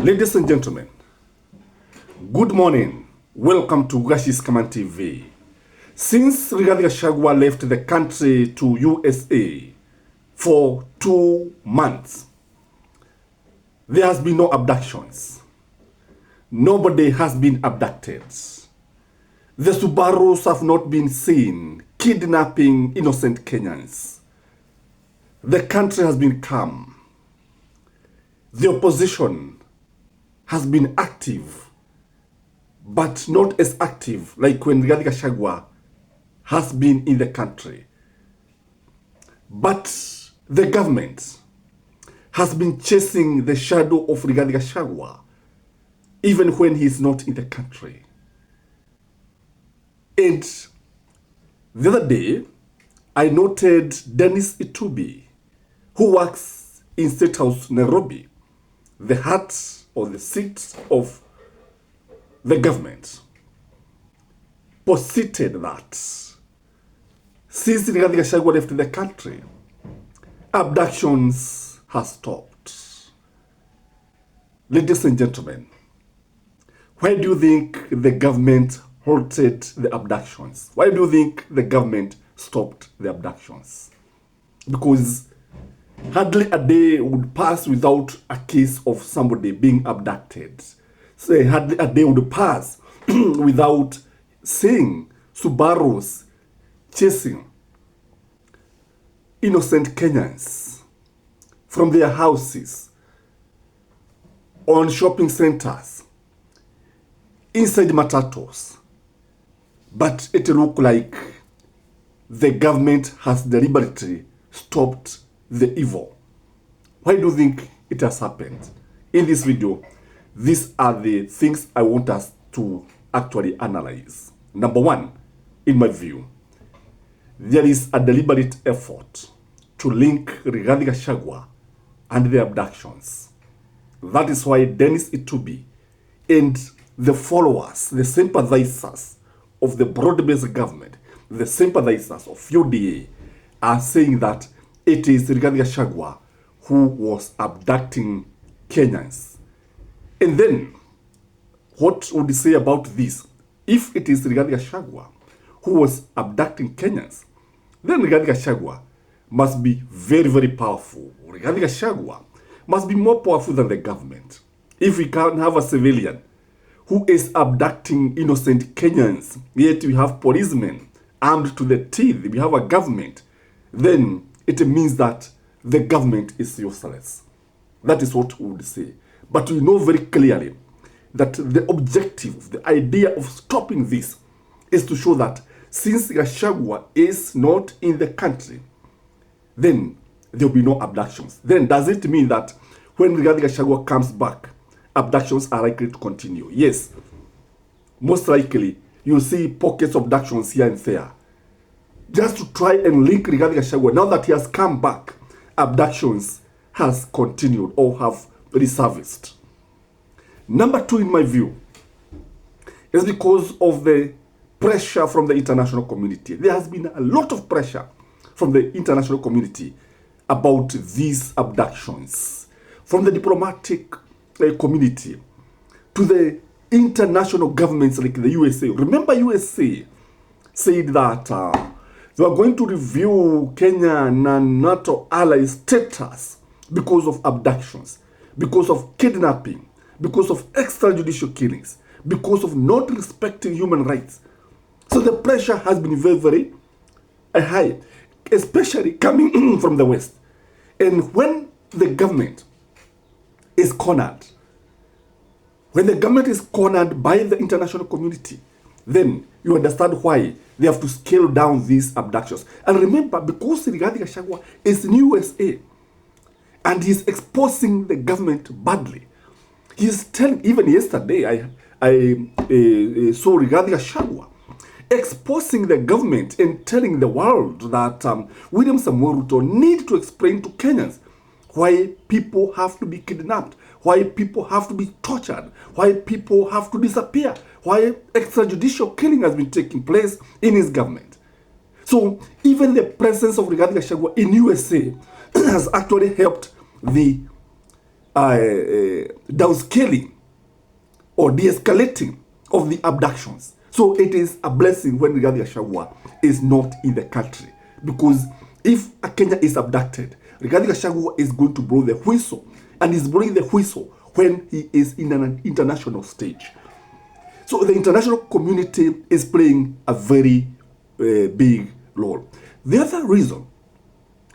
Ladies and gentlemen, good morning. Welcome to Gashi's Command TV. Since Gachagua left the country to USA for 2 months, there has been no abductions. Nobody has been abducted. The Subarus have not been seen kidnapping innocent Kenyans. The country has been calm. The opposition has been active, but not as active like when Gachagua has been in the country. But the government has been chasing the shadow of Gachagua even when he is not in the country. And the other day, I noted Dennis Itubi, who works in State House, Nairobi, the heart or the seat of the government, posited that since Gachagua left the country, abductions have stopped. Ladies and gentlemen, why do you think the government halted the abductions? Why do you think the government stopped the abductions? Because hardly a day would pass without a case of somebody being abducted. So hardly a day would pass without seeing Subarus chasing innocent Kenyans from their houses, on shopping centers, inside matatos. But it looked like the government has deliberately stopped the evil. Why do you think it has happened? In this video, these are the things I want us to actually analyze. Number one, in my view, there is a deliberate effort to link Gachagua and the abductions. That is why Dennis Itubi and the followers, the sympathizers of the broad-based government, the sympathizers of UDA, are saying that it is Gachagua who was abducting Kenyans. And then, what would you say about this? If it is Gachagua who was abducting Kenyans, then Gachagua must be very, very powerful. Gachagua must be more powerful than the government. If we can have a civilian who is abducting innocent Kenyans, yet we have policemen armed to the teeth, we have a government, then it means that the government is useless. That is what we would say. But we know very clearly that the objective, the idea of stopping this is to show that since Gachagua is not in the country, then there will be no abductions. Then does it mean that when Gachagua comes back, abductions are likely to continue? Yes. Most likely, you'll see pockets of abductions here and there. Just to try and link Gachagua, now that he has come back, abductions has continued or have resurfaced. Number two, in my view, is because of the pressure from the international community. There has been a lot of pressure from the international community about these abductions, from the diplomatic community to the international governments like the USA. Remember, USA said that they were going to review Kenya and NATO ally status because of abductions, because of kidnapping, because of extrajudicial killings, because of not respecting human rights. So the pressure has been very, very high, especially coming from the West. And when the government is cornered, when the government is cornered by the international community, then you understand why they have to scale down these abductions. And remember, because Gachagua is in USA and he's exposing the government badly, he's telling, even yesterday, I saw Gachagua exposing the government and telling the world that William Samuel Ruto need to explain to Kenyans why people have to be kidnapped, why people have to be tortured, why people have to disappear, why extrajudicial killing has been taking place in his government. So even the presence of Gachagua in USA has actually helped the downscaling or de-escalating of the abductions. So it is a blessing when Rigathi Gachagua is not in the country, because if a Kenya is abducted, Rigathi Gachagua is going to blow the whistle, and is blowing the whistle when he is in an international stage. So the international community is playing a very big role. The other reason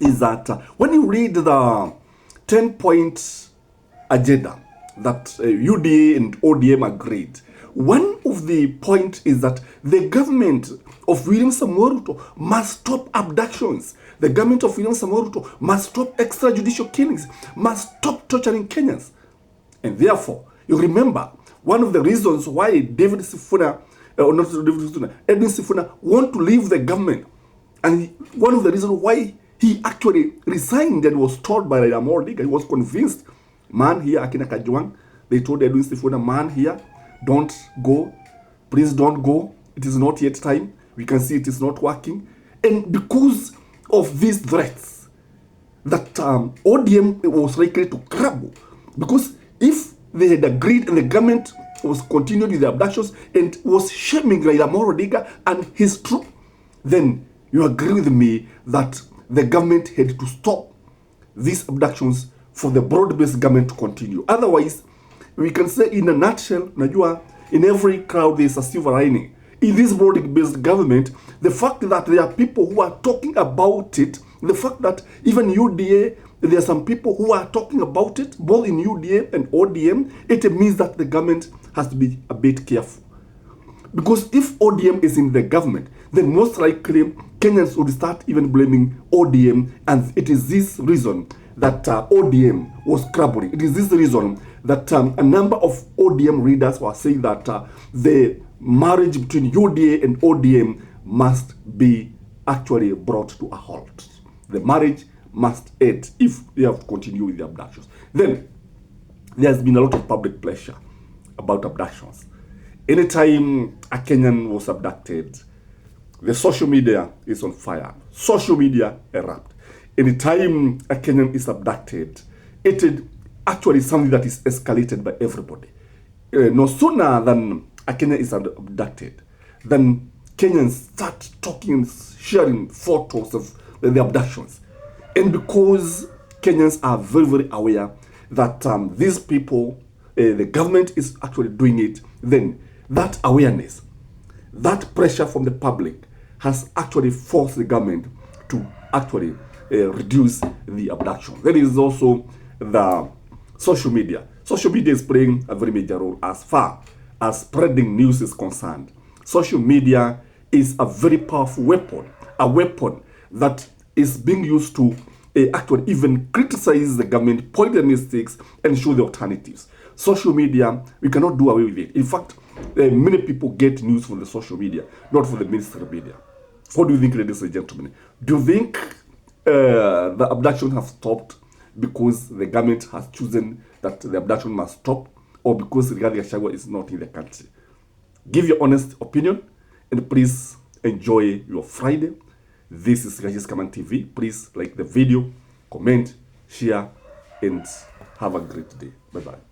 is that when you read the 10-point agenda that UDA and ODM agreed, one of the points is that the government of William Samoei Ruto must stop abductions. The government of William Samoei Ruto must stop extrajudicial killings, must stop torturing Kenyans. And therefore, you remember, one of the reasons why Edwin Sifuna want to leave the government, and one of the reasons why he actually resigned and was told by Raila Amolo Odinga, he was convinced, man here, Akina Kajwang, they told Edwin Sifuna, man here, don't go, please don't go, it is not yet time, we can see it is not working. And because of these threats, that ODM was likely to crumble, because if they had agreed and the government was continuing with the abductions and was shaming Raila Amolo Odinga and his troop, then you agree with me that the government had to stop these abductions for the broad-based government to continue. Otherwise, we can say in a nutshell, najua, in every crowd there is a silver lining. In this broad-based government, the fact that there are people who are talking about it, the fact that even UDA, there are some people who are talking about it, both in UDA and ODM, it means that the government has to be a bit careful. Because if ODM is in the government, then most likely Kenyans would start even blaming ODM, and it is this reason that ODM was crumbling. It is this reason that a number of ODM readers were saying that the marriage between UDA and ODM must be actually brought to a halt. The marriage must end if they have to continue with the abductions. Then, there has been a lot of public pressure about abductions. Anytime a Kenyan was abducted, the social media is on fire. Social media erupt. Anytime a Kenyan is abducted, it is actually something that is escalated by everybody. No sooner than a Kenyan is abducted, then Kenyans start talking and sharing photos of the abductions. And because Kenyans are very, very aware that these people, the government is actually doing it, then that awareness, that pressure from the public has actually forced the government to actually reduce the abduction. There is also the social media. Social media is playing a very major role as far as spreading news is concerned. Social media is a very powerful weapon, a weapon that is being used to actually even criticize the government, point the mistakes, and show the alternatives. Social media, we cannot do away with it. In fact, many people get news from the social media, not from the mainstream media. What do you think, ladies and gentlemen? Do you think the abduction has stopped because the government has chosen that the abduction must stop, or because Rigathi Gachagua is not in the country? Give your honest opinion, and please enjoy your Friday. This is Gachagua Command TV. Please like the video, comment, share, and have a great day. Bye-bye.